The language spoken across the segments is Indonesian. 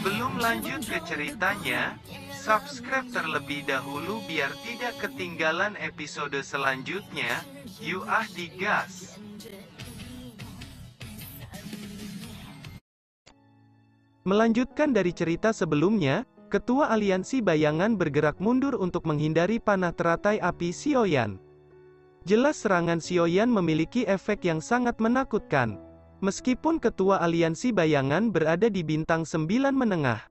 Sebelum lanjut ke ceritanya, subscribe terlebih dahulu biar tidak ketinggalan episode selanjutnya. Yuk digas! Melanjutkan dari cerita sebelumnya, Ketua Aliansi Bayangan bergerak mundur untuk menghindari panah teratai api Xiaoyan. Jelas serangan Xiaoyan memiliki efek yang sangat menakutkan. Meskipun Ketua Aliansi Bayangan berada di bintang 9 menengah,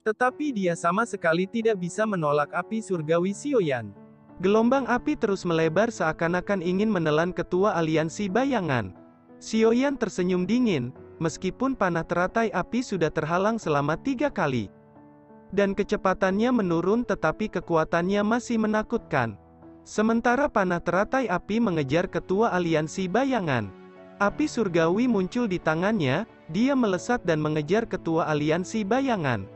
tetapi dia sama sekali tidak bisa menolak api surgawi Xiaoyan. Gelombang api terus melebar seakan-akan ingin menelan Ketua Aliansi Bayangan. Xiaoyan tersenyum dingin, meskipun panah teratai api sudah terhalang selama 3 kali. Dan kecepatannya menurun tetapi kekuatannya masih menakutkan. Sementara panah teratai api mengejar Ketua Aliansi Bayangan. Api surgawi muncul di tangannya, dia melesat dan mengejar Ketua Aliansi Bayangan.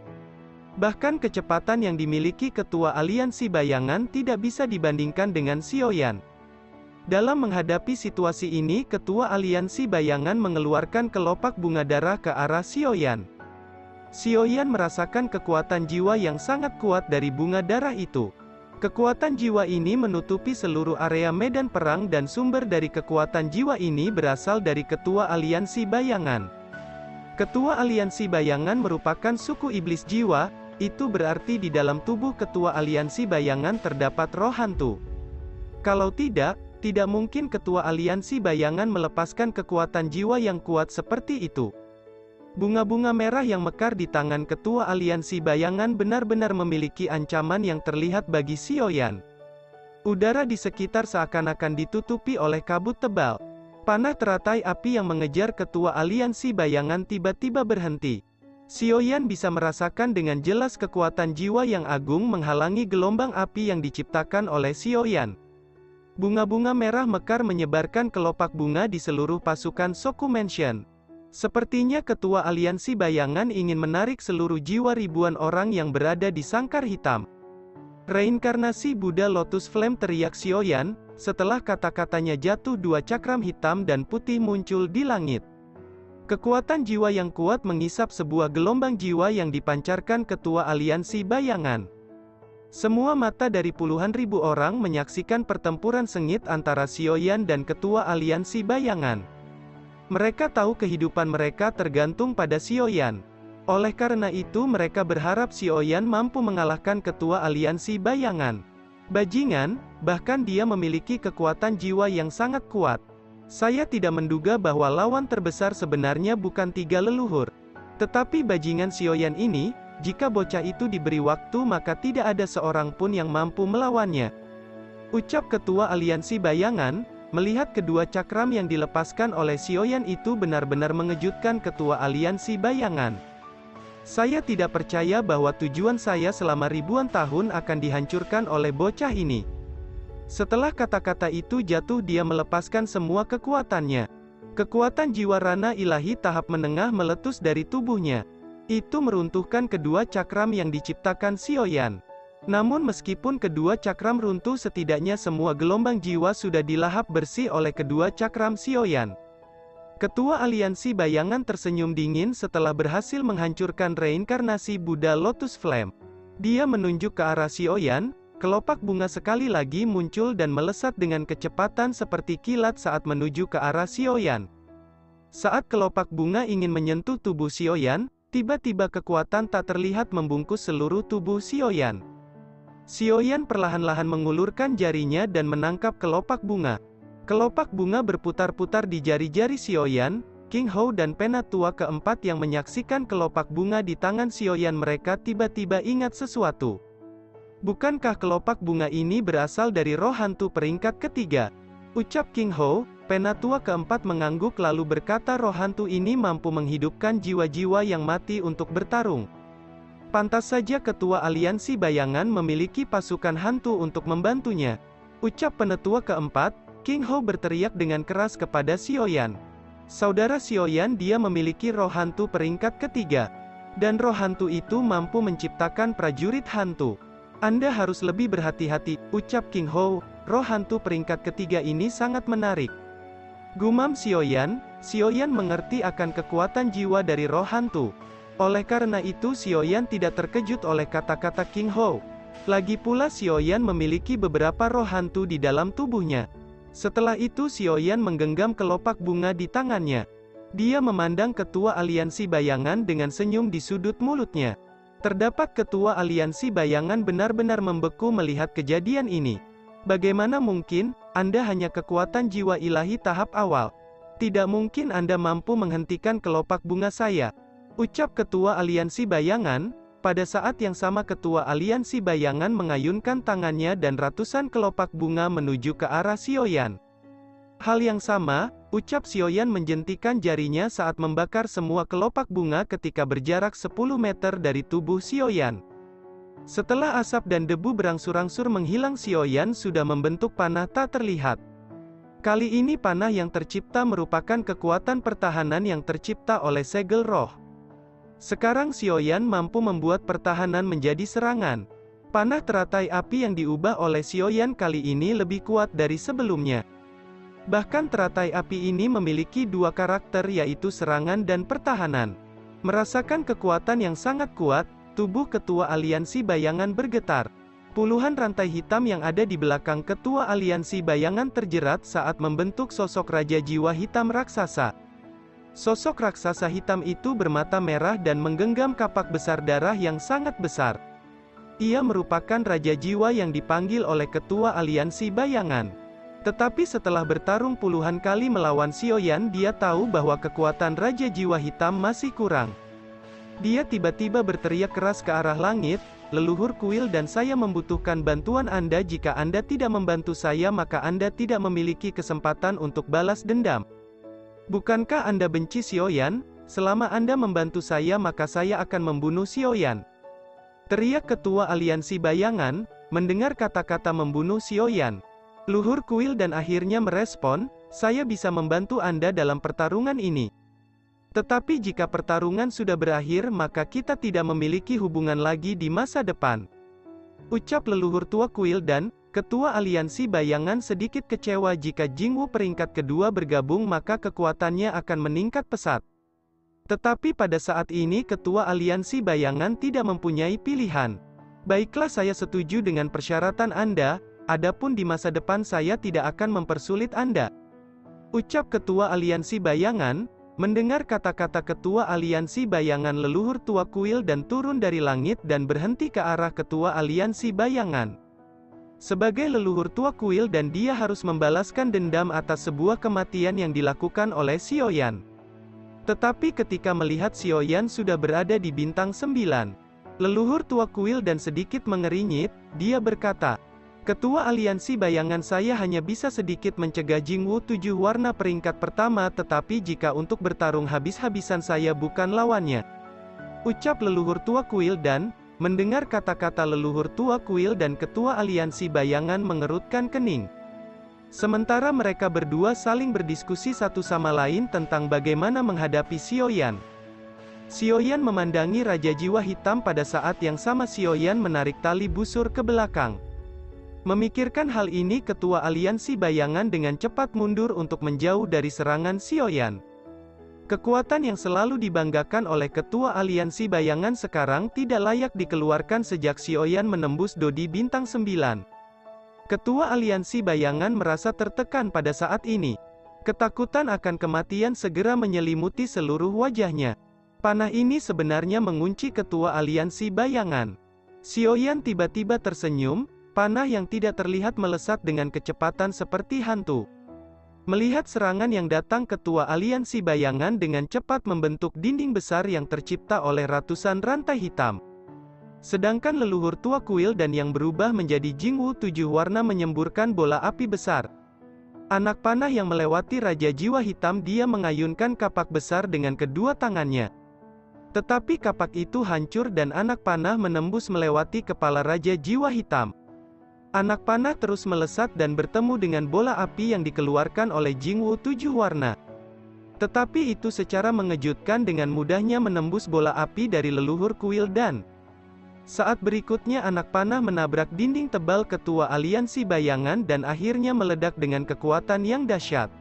Bahkan kecepatan yang dimiliki Ketua Aliansi Bayangan tidak bisa dibandingkan dengan Xiaoyan. Dalam menghadapi situasi ini, Ketua Aliansi Bayangan mengeluarkan kelopak bunga darah ke arah Xiaoyan. Xiaoyan merasakan kekuatan jiwa yang sangat kuat dari bunga darah itu. Kekuatan jiwa ini menutupi seluruh area medan perang dan sumber dari kekuatan jiwa ini berasal dari Ketua Aliansi Bayangan. Ketua Aliansi Bayangan merupakan suku iblis jiwa, itu berarti di dalam tubuh Ketua Aliansi Bayangan terdapat roh hantu. Kalau tidak mungkin Ketua Aliansi Bayangan melepaskan kekuatan jiwa yang kuat seperti itu. Bunga-bunga merah yang mekar di tangan Ketua Aliansi Bayangan benar-benar memiliki ancaman yang terlihat bagi Xiaoyan. Udara di sekitar seakan-akan ditutupi oleh kabut tebal. Panah teratai api yang mengejar Ketua Aliansi Bayangan tiba-tiba berhenti. Xiaoyan bisa merasakan dengan jelas kekuatan jiwa yang agung menghalangi gelombang api yang diciptakan oleh Xiaoyan. Bunga-bunga merah mekar menyebarkan kelopak bunga di seluruh pasukan Soku Mansion. Sepertinya Ketua Aliansi Bayangan ingin menarik seluruh jiwa ribuan orang yang berada di sangkar hitam. Reinkarnasi Buddha Lotus Flame, teriak Xiaoyan. Setelah kata-katanya jatuh, 2 cakram hitam dan putih muncul di langit. Kekuatan jiwa yang kuat mengisap sebuah gelombang jiwa yang dipancarkan Ketua Aliansi Bayangan. Semua mata dari puluhan ribu orang menyaksikan pertempuran sengit antara Xiaoyan dan Ketua Aliansi Bayangan. Mereka tahu kehidupan mereka tergantung pada Xiaoyan. Oleh karena itu mereka berharap Xiaoyan mampu mengalahkan Ketua Aliansi Bayangan. Bajingan, bahkan dia memiliki kekuatan jiwa yang sangat kuat. Saya tidak menduga bahwa lawan terbesar sebenarnya bukan 3 leluhur. Tetapi bajingan Xiaoyan ini, jika bocah itu diberi waktu maka tidak ada seorang pun yang mampu melawannya. Ucap Ketua Aliansi Bayangan. Melihat kedua cakram yang dilepaskan oleh Xiaoyan itu benar-benar mengejutkan Ketua Aliansi Bayangan. Saya tidak percaya bahwa tujuan saya selama ribuan tahun akan dihancurkan oleh bocah ini. Setelah kata-kata itu jatuh, dia melepaskan semua kekuatannya. Kekuatan jiwa rana ilahi tahap menengah meletus dari tubuhnya. Itu meruntuhkan kedua cakram yang diciptakan Xiaoyan. Namun meskipun kedua cakram runtuh, setidaknya semua gelombang jiwa sudah dilahap bersih oleh kedua cakram Xiaoyan. Ketua Aliansi Bayangan tersenyum dingin setelah berhasil menghancurkan reinkarnasi Buddha Lotus Flame. Dia menunjuk ke arah Xiaoyan, kelopak bunga sekali lagi muncul dan melesat dengan kecepatan seperti kilat saat menuju ke arah Xiaoyan. Saat kelopak bunga ingin menyentuh tubuh Xiaoyan, tiba-tiba kekuatan tak terlihat membungkus seluruh tubuh Xiaoyan. Xiaoyan perlahan-lahan mengulurkan jarinya dan menangkap kelopak bunga. Kelopak bunga berputar-putar di jari-jari Xiaoyan. King Hou dan Penatua keempat yang menyaksikan kelopak bunga di tangan Xiaoyan, mereka tiba-tiba ingat sesuatu. Bukankah kelopak bunga ini berasal dari roh hantu peringkat ketiga? Ucap King Hou. Penatua keempat mengangguk lalu berkata, roh hantu ini mampu menghidupkan jiwa-jiwa yang mati untuk bertarung. Pantas saja Ketua Aliansi Bayangan memiliki pasukan hantu untuk membantunya. Ucap Penatua keempat. King Hou berteriak dengan keras kepada Xiaoyan. Saudara Xiaoyan, dia memiliki roh hantu peringkat ketiga. Dan roh hantu itu mampu menciptakan prajurit hantu. Anda harus lebih berhati-hati, ucap King Hou. Roh hantu peringkat ketiga ini sangat menarik. Gumam Xiaoyan. Xiaoyan mengerti akan kekuatan jiwa dari roh hantu. Oleh karena itu Xiaoyan tidak terkejut oleh kata-kata King Hou. Lagi pula Xiaoyan memiliki beberapa roh hantu di dalam tubuhnya. Setelah itu Xiaoyan menggenggam kelopak bunga di tangannya. Dia memandang ketua aliansi bayangan dengan senyum di sudut mulutnya. Terdapat ketua aliansi bayangan benar-benar membeku melihat kejadian ini. Bagaimana mungkin, Anda hanya kekuatan jiwa ilahi tahap awal? Tidak mungkin Anda mampu menghentikan kelopak bunga saya. Ucap ketua aliansi bayangan. Pada saat yang sama ketua aliansi bayangan mengayunkan tangannya dan ratusan kelopak bunga menuju ke arah Xiaoyan. Hal yang sama, ucap Xiaoyan menjentikan jarinya saat membakar semua kelopak bunga ketika berjarak 10 meter dari tubuh Xiaoyan. Setelah asap dan debu berangsur-angsur menghilang, Xiaoyan sudah membentuk panah tak terlihat. Kali ini panah yang tercipta merupakan kekuatan pertahanan yang tercipta oleh segel roh. Sekarang Xiaoyan mampu membuat pertahanan menjadi serangan. Panah teratai api yang diubah oleh Xiaoyan kali ini lebih kuat dari sebelumnya. Bahkan teratai api ini memiliki dua karakter, yaitu serangan dan pertahanan. Merasakan kekuatan yang sangat kuat, tubuh ketua aliansi bayangan bergetar. Puluhan rantai hitam yang ada di belakang ketua aliansi bayangan terjerat saat membentuk sosok Raja Jiwa Hitam Raksasa. Sosok raksasa hitam itu bermata merah dan menggenggam kapak besar darah yang sangat besar. Ia merupakan Raja Jiwa yang dipanggil oleh ketua aliansi bayangan. Tetapi setelah bertarung puluhan kali melawan Xiaoyan, dia tahu bahwa kekuatan Raja Jiwa Hitam masih kurang. Dia tiba-tiba berteriak keras ke arah langit, "Leluhur kuil dan saya membutuhkan bantuan Anda. Jika Anda tidak membantu saya maka Anda tidak memiliki kesempatan untuk balas dendam. Bukankah Anda benci Xiaoyan? Selama Anda membantu saya maka saya akan membunuh Xiaoyan." Teriak ketua aliansi bayangan, mendengar kata-kata membunuh Xiaoyan. Luhur kuil dan akhirnya merespon, "Saya bisa membantu Anda dalam pertarungan ini. Tetapi jika pertarungan sudah berakhir maka kita tidak memiliki hubungan lagi di masa depan." Ucap leluhur tua kuil dan ketua aliansi bayangan sedikit kecewa. Jika Jingwu peringkat kedua bergabung maka kekuatannya akan meningkat pesat. Tetapi pada saat ini ketua aliansi bayangan tidak mempunyai pilihan. "Baiklah, saya setuju dengan persyaratan Anda, adapun di masa depan saya tidak akan mempersulit Anda." Ucap ketua aliansi bayangan. Mendengar kata-kata ketua aliansi bayangan, leluhur tua kuil dan turun dari langit dan berhenti ke arah ketua aliansi bayangan. Sebagai leluhur tua kuil dan dia harus membalaskan dendam atas sebuah kematian yang dilakukan oleh Xiaoyan. Tetapi ketika melihat Xiaoyan sudah berada di bintang 9, leluhur tua kuil dan sedikit mengerinyit, dia berkata, "Ketua aliansi bayangan, saya hanya bisa sedikit mencegah Jingwu 7 warna peringkat pertama, tetapi jika untuk bertarung habis-habisan saya bukan lawannya." Ucap leluhur tua kuil dan, mendengar kata-kata leluhur tua kuil dan ketua aliansi bayangan mengerutkan kening. Sementara mereka berdua saling berdiskusi satu sama lain tentang bagaimana menghadapi Xiaoyan. Xiaoyan memandangi Raja Jiwa Hitam. Pada saat yang sama Xiaoyan menarik tali busur ke belakang. Memikirkan hal ini, ketua aliansi bayangan dengan cepat mundur untuk menjauh dari serangan Xiaoyan. Kekuatan yang selalu dibanggakan oleh ketua aliansi bayangan sekarang tidak layak dikeluarkan sejak Xiaoyan menembus Dodi bintang 9. Ketua aliansi bayangan merasa tertekan pada saat ini. Ketakutan akan kematian segera menyelimuti seluruh wajahnya. Panah ini sebenarnya mengunci ketua aliansi bayangan. Xiaoyan tiba-tiba tersenyum. Panah yang tidak terlihat melesat dengan kecepatan seperti hantu. Melihat serangan yang datang, ketua aliansi bayangan dengan cepat membentuk dinding besar yang tercipta oleh ratusan rantai hitam. Sedangkan leluhur tua kuil dan yang berubah menjadi Jingwu 7 warna menyemburkan bola api besar. Anak panah yang melewati Raja Jiwa Hitam, dia mengayunkan kapak besar dengan kedua tangannya. Tetapi kapak itu hancur dan anak panah menembus melewati kepala Raja Jiwa Hitam. Anak panah terus melesat dan bertemu dengan bola api yang dikeluarkan oleh Jingwu 7 warna. Tetapi itu secara mengejutkan dengan mudahnya menembus bola api dari leluhur kuil dan saat berikutnya anak panah menabrak dinding tebal ketua aliansi bayangan dan akhirnya meledak dengan kekuatan yang dahsyat.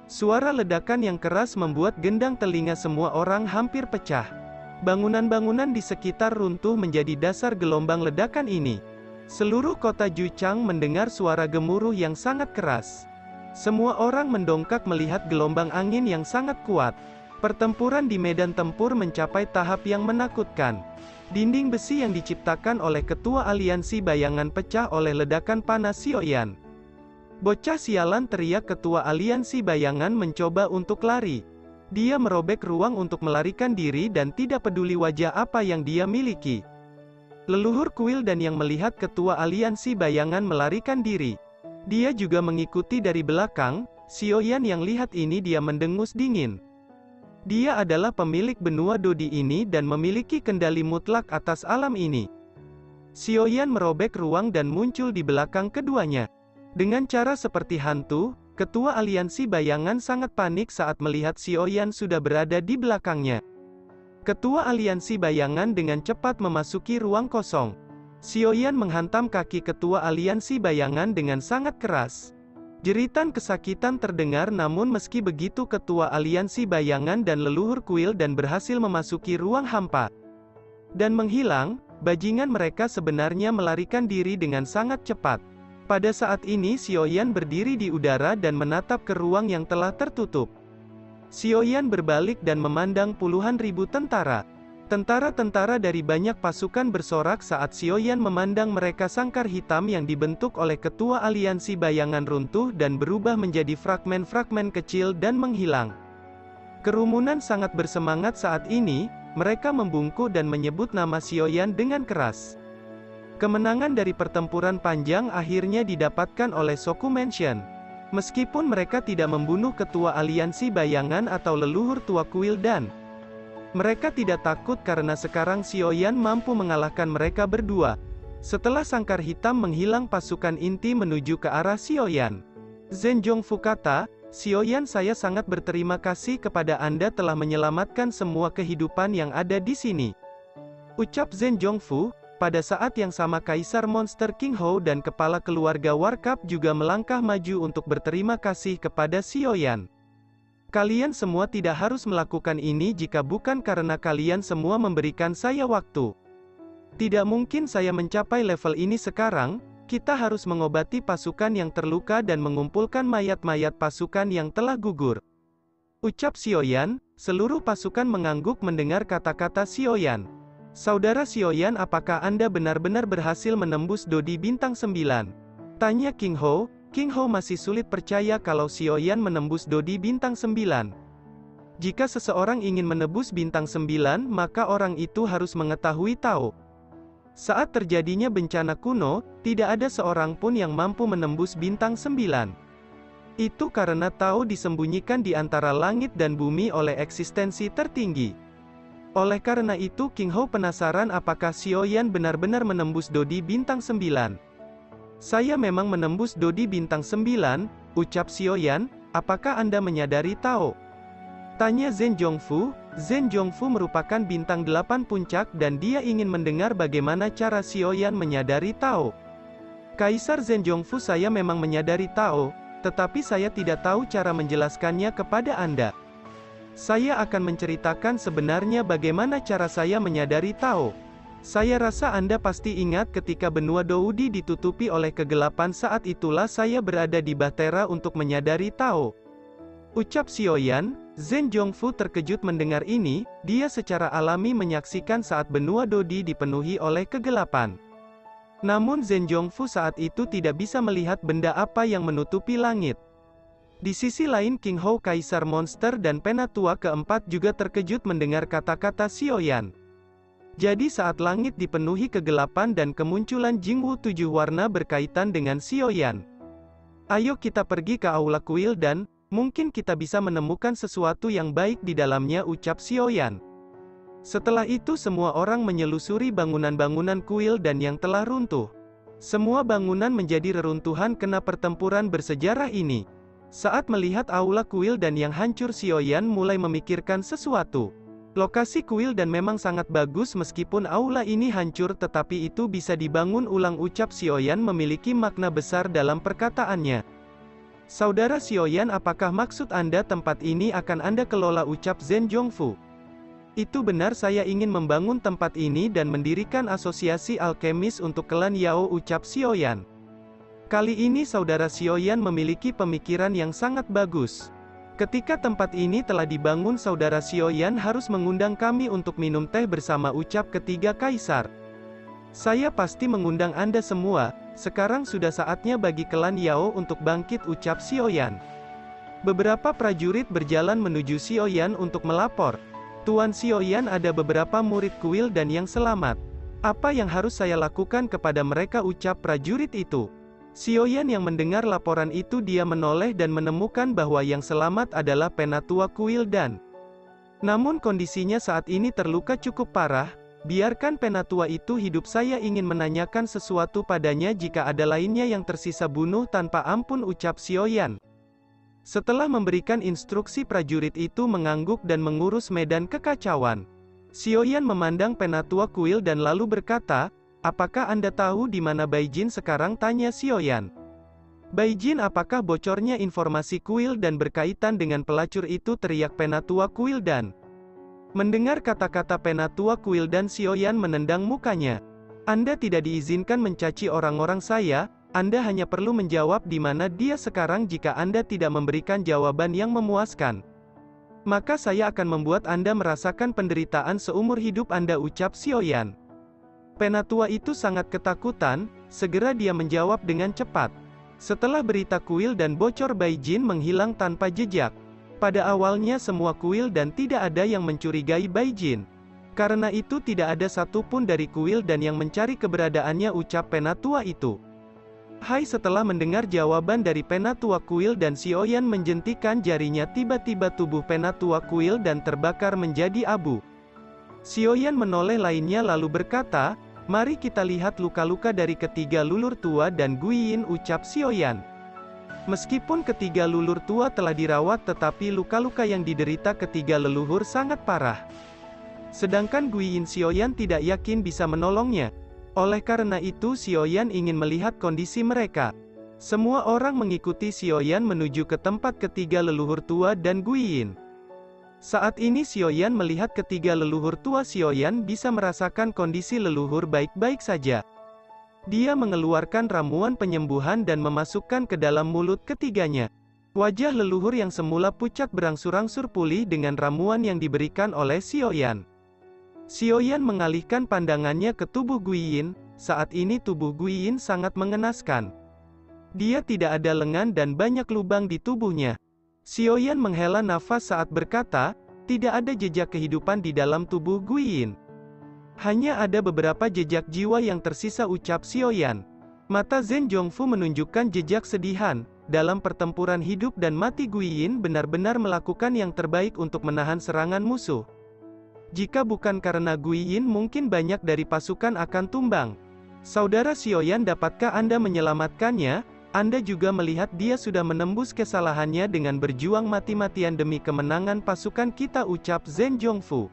Suara ledakan yang keras membuat gendang telinga semua orang hampir pecah. Bangunan-bangunan di sekitar runtuh menjadi dasar gelombang ledakan ini. Seluruh kota Juchang mendengar suara gemuruh yang sangat keras. Semua orang mendongkak melihat gelombang angin yang sangat kuat. Pertempuran di medan tempur mencapai tahap yang menakutkan. Dinding besi yang diciptakan oleh ketua aliansi bayangan pecah oleh ledakan panas Sioyan. "Bocah sialan!" teriak ketua aliansi bayangan mencoba untuk lari. Dia merobek ruang untuk melarikan diri dan tidak peduli wajah apa yang dia miliki. Leluhur kuil dan yang melihat ketua aliansi bayangan melarikan diri. Dia juga mengikuti dari belakang. Sioyan yang lihat ini dia mendengus dingin. Dia adalah pemilik benua Dodi ini dan memiliki kendali mutlak atas alam ini. Sioyan merobek ruang dan muncul di belakang keduanya. Dengan cara seperti hantu, ketua aliansi bayangan sangat panik saat melihat Sioyan sudah berada di belakangnya. Ketua aliansi bayangan dengan cepat memasuki ruang kosong. Sioyan menghantam kaki ketua aliansi bayangan dengan sangat keras. Jeritan kesakitan terdengar, namun meski begitu ketua aliansi bayangan dan leluhur kuil dan berhasil memasuki ruang hampa dan menghilang. Bajingan mereka sebenarnya melarikan diri dengan sangat cepat. Pada saat ini Sioyan berdiri di udara dan menatap ke ruang yang telah tertutup. Sioyan berbalik dan memandang puluhan ribu tentara. Tentara-tentara dari banyak pasukan bersorak saat Sioyan memandang mereka. Sangkar hitam yang dibentuk oleh ketua aliansi bayangan runtuh dan berubah menjadi fragmen-fragmen kecil dan menghilang. Kerumunan sangat bersemangat saat ini, mereka membungkuk dan menyebut nama Sioyan dengan keras. Kemenangan dari pertempuran panjang akhirnya didapatkan oleh Soku Mansion. Meskipun mereka tidak membunuh ketua aliansi bayangan atau leluhur tua kuil dan mereka tidak takut karena sekarang Sioyan mampu mengalahkan mereka berdua. Setelah sangkar hitam menghilang, pasukan inti menuju ke arah Sioyan. Zhen Zhongfu kata, "Sioyan, saya sangat berterima kasih kepada Anda telah menyelamatkan semua kehidupan yang ada di sini." Ucap Zhen Zhongfu. Pada saat yang sama Kaisar Monster King Hou dan kepala keluarga Warkap juga melangkah maju untuk berterima kasih kepada Sioyan. "Kalian semua tidak harus melakukan ini jika bukan karena kalian semua memberikan saya waktu. Tidak mungkin saya mencapai level ini sekarang. Kita harus mengobati pasukan yang terluka dan mengumpulkan mayat-mayat pasukan yang telah gugur." Ucap Sioyan. Seluruh pasukan mengangguk mendengar kata-kata Sioyan. "Saudara Sioyan, apakah Anda benar-benar berhasil menembus Dodi Bintang 9? Tanya King Hou. King Hou masih sulit percaya kalau Sioyan menembus Dodi Bintang 9. Jika seseorang ingin menembus Bintang 9, maka orang itu harus mengetahui Tao. Saat terjadinya bencana kuno, tidak ada seorang pun yang mampu menembus Bintang 9. Itu karena Tao disembunyikan di antara langit dan bumi oleh eksistensi tertinggi. Oleh karena itu King Hou penasaran apakah Sioyan benar-benar menembus Dodi Bintang 9. "Saya memang menembus Dodi Bintang 9, ucap Sioyan. "Apakah Anda menyadari Tao?" tanya Zhen Zhongfu. Zhen Zhongfu merupakan bintang 8 puncak dan dia ingin mendengar bagaimana cara Sioyan menyadari Tao. "Kaisar Zhen Zhongfu, saya memang menyadari Tao, tetapi saya tidak tahu cara menjelaskannya kepada Anda. Saya akan menceritakan sebenarnya bagaimana cara saya menyadari Tao. Saya rasa Anda pasti ingat ketika benua Doudi ditutupi oleh kegelapan, saat itulah saya berada di Bahtera untuk menyadari Tao." Ucap Sioyan. Zhen Zhongfu terkejut mendengar ini. Dia secara alami menyaksikan saat benua Dodi dipenuhi oleh kegelapan. Namun Zhen Zhongfu saat itu tidak bisa melihat benda apa yang menutupi langit. Di sisi lain King Hou, Kaisar Monster dan Penatua keempat juga terkejut mendengar kata-kata Sioyan. Jadi saat langit dipenuhi kegelapan dan kemunculan Jingwu 7 warna berkaitan dengan Sioyan. "Ayo kita pergi ke aula kuil dan mungkin kita bisa menemukan sesuatu yang baik di dalamnya," ucap Sioyan. Setelah itu semua orang menyelusuri bangunan-bangunan kuil dan yang telah runtuh. Semua bangunan menjadi reruntuhan kena pertempuran bersejarah ini. Saat melihat aula kuil dan yang hancur, Sioyan mulai memikirkan sesuatu. Lokasi kuil dan memang sangat bagus meskipun aula ini hancur, tetapi itu bisa dibangun ulang, ucap Sioyan memiliki makna besar dalam perkataannya. "Saudara Sioyan, apakah maksud Anda tempat ini akan Anda kelola?" ucap Zhen Zhongfu. Itu benar, saya ingin membangun tempat ini dan mendirikan asosiasi alkemis untuk klan Yao, ucap Xiaoyan. Kali ini saudara Xiaoyan memiliki pemikiran yang sangat bagus. Ketika tempat ini telah dibangun, saudara Xiaoyan harus mengundang kami untuk minum teh bersama, ucap ketiga kaisar. Saya pasti mengundang Anda semua, sekarang sudah saatnya bagi klan Yao untuk bangkit, ucap Xiaoyan. Beberapa prajurit berjalan menuju Xiaoyan untuk melapor. Tuan Xiaoyan, ada beberapa murid kuil dan yang selamat. Apa yang harus saya lakukan kepada mereka, ucap prajurit itu. Xiaoyan yang mendengar laporan itu, dia menoleh dan menemukan bahwa yang selamat adalah penatua kuil dan. Namun kondisinya saat ini terluka cukup parah. Biarkan penatua itu hidup, saya ingin menanyakan sesuatu padanya, jika ada lainnya yang tersisa bunuh tanpa ampun, ucap Xiaoyan. Setelah memberikan instruksi, prajurit itu mengangguk dan mengurus medan kekacauan. Xiaoyan memandang penatua kuil dan lalu berkata, apakah Anda tahu di mana Baijin sekarang, tanya Xiaoyan. Baijin, apakah bocornya informasi kuil dan berkaitan dengan pelacur itu, teriak penatua kuil dan. Mendengar kata-kata penatua kuil dan, Xiaoyan menendang mukanya. Anda tidak diizinkan mencaci orang-orang saya. Anda hanya perlu menjawab di mana dia sekarang. Jika Anda tidak memberikan jawaban yang memuaskan, maka saya akan membuat Anda merasakan penderitaan seumur hidup Anda, ucap Xiaoyan. Penatua itu sangat ketakutan, segera dia menjawab dengan cepat. Setelah berita kuil dan bocor Baijin menghilang tanpa jejak. Pada awalnya semua kuil dan tidak ada yang mencurigai Baijin. Karena itu tidak ada satupun dari kuil dan yang mencari keberadaannya, ucap penatua itu. Hai, setelah mendengar jawaban dari penatua kuil dan, Xiaoyan menjentikan jarinya, tiba-tiba tubuh penatua kuil dan terbakar menjadi abu. Xiaoyan menoleh lainnya lalu berkata, mari kita lihat luka-luka dari ketiga lulur tua dan Guiyin, ucap Xiaoyan. Meskipun ketiga lulur tua telah dirawat, tetapi luka-luka yang diderita ketiga leluhur sangat parah. Sedangkan Guiyin, Xiaoyan tidak yakin bisa menolongnya. Oleh karena itu Xiaoyan ingin melihat kondisi mereka. Semua orang mengikuti Xiaoyan menuju ke tempat ketiga leluhur tua dan Guiyin. Saat ini Xiaoyan melihat ketiga leluhur tua. Xiaoyan bisa merasakan kondisi leluhur baik-baik saja. Dia mengeluarkan ramuan penyembuhan dan memasukkan ke dalam mulut ketiganya. Wajah leluhur yang semula pucat berangsur-angsur pulih dengan ramuan yang diberikan oleh Xiaoyan. Xiaoyan mengalihkan pandangannya ke tubuh Guiyin. Saat ini tubuh Guiyin sangat mengenaskan. Dia tidak ada lengan dan banyak lubang di tubuhnya. Xiaoyan menghela nafas saat berkata, tidak ada jejak kehidupan di dalam tubuh Guiyin. Hanya ada beberapa jejak jiwa yang tersisa, ucap Xiaoyan. Mata Zhen Zhongfu menunjukkan jejak sedihan. Dalam pertempuran hidup dan mati, Guiyin benar-benar melakukan yang terbaik untuk menahan serangan musuh. Jika bukan karena Guiyin, mungkin banyak dari pasukan akan tumbang. Saudara Xiaoyan, dapatkah Anda menyelamatkannya? Anda juga melihat dia sudah menembus kesalahannya dengan berjuang mati-matian demi kemenangan pasukan kita, ucap Zhen Zhongfu.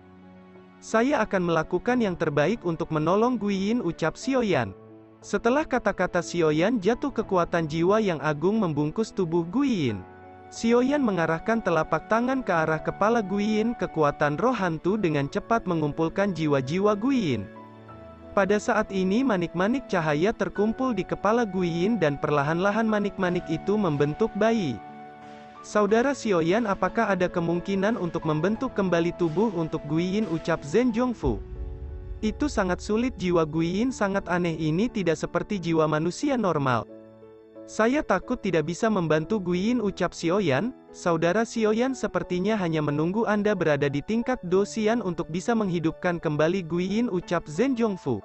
Saya akan melakukan yang terbaik untuk menolong Guiyin, ucap Xiaoyan. Setelah kata-kata Xiaoyan jatuh, kekuatan jiwa yang agung membungkus tubuh Guiyin. Xiaoyan mengarahkan telapak tangan ke arah kepala Guiyin. Kekuatan roh hantu dengan cepat mengumpulkan jiwa-jiwa Guiyin. Pada saat ini manik-manik cahaya terkumpul di kepala Guiyin dan perlahan-lahan manik-manik itu membentuk bayi. Saudara Xiaoyan, apakah ada kemungkinan untuk membentuk kembali tubuh untuk Guiyin, ucap Zhen Zhongfu. Itu sangat sulit, jiwa Guiyin sangat aneh, ini tidak seperti jiwa manusia normal. Saya takut tidak bisa membantu Guiyin, ucap Xiaoyan. Saudara Xiaoyan, sepertinya hanya menunggu Anda berada di tingkat dosian untuk bisa menghidupkan kembali Guiyin, ucap Zhen Zhongfu.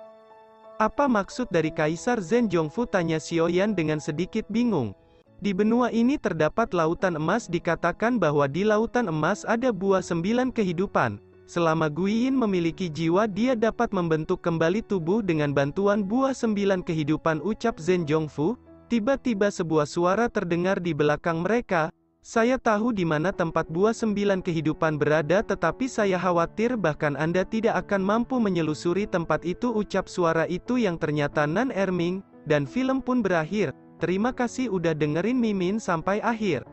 Apa maksud dari Kaisar Zhen Zhongfu, tanya Xiaoyan dengan sedikit bingung. Di benua ini terdapat lautan emas, dikatakan bahwa di lautan emas ada buah 9 kehidupan. Selama Guiyin memiliki jiwa, dia dapat membentuk kembali tubuh dengan bantuan buah 9 kehidupan, ucap Zhen Zhongfu. Tiba-tiba sebuah suara terdengar di belakang mereka. Saya tahu di mana tempat buah 9 kehidupan berada, tetapi saya khawatir bahkan Anda tidak akan mampu menyelusuri tempat itu, ucap suara itu yang ternyata Nan Erming, dan film pun berakhir. Terima kasih udah dengerin Mimin sampai akhir.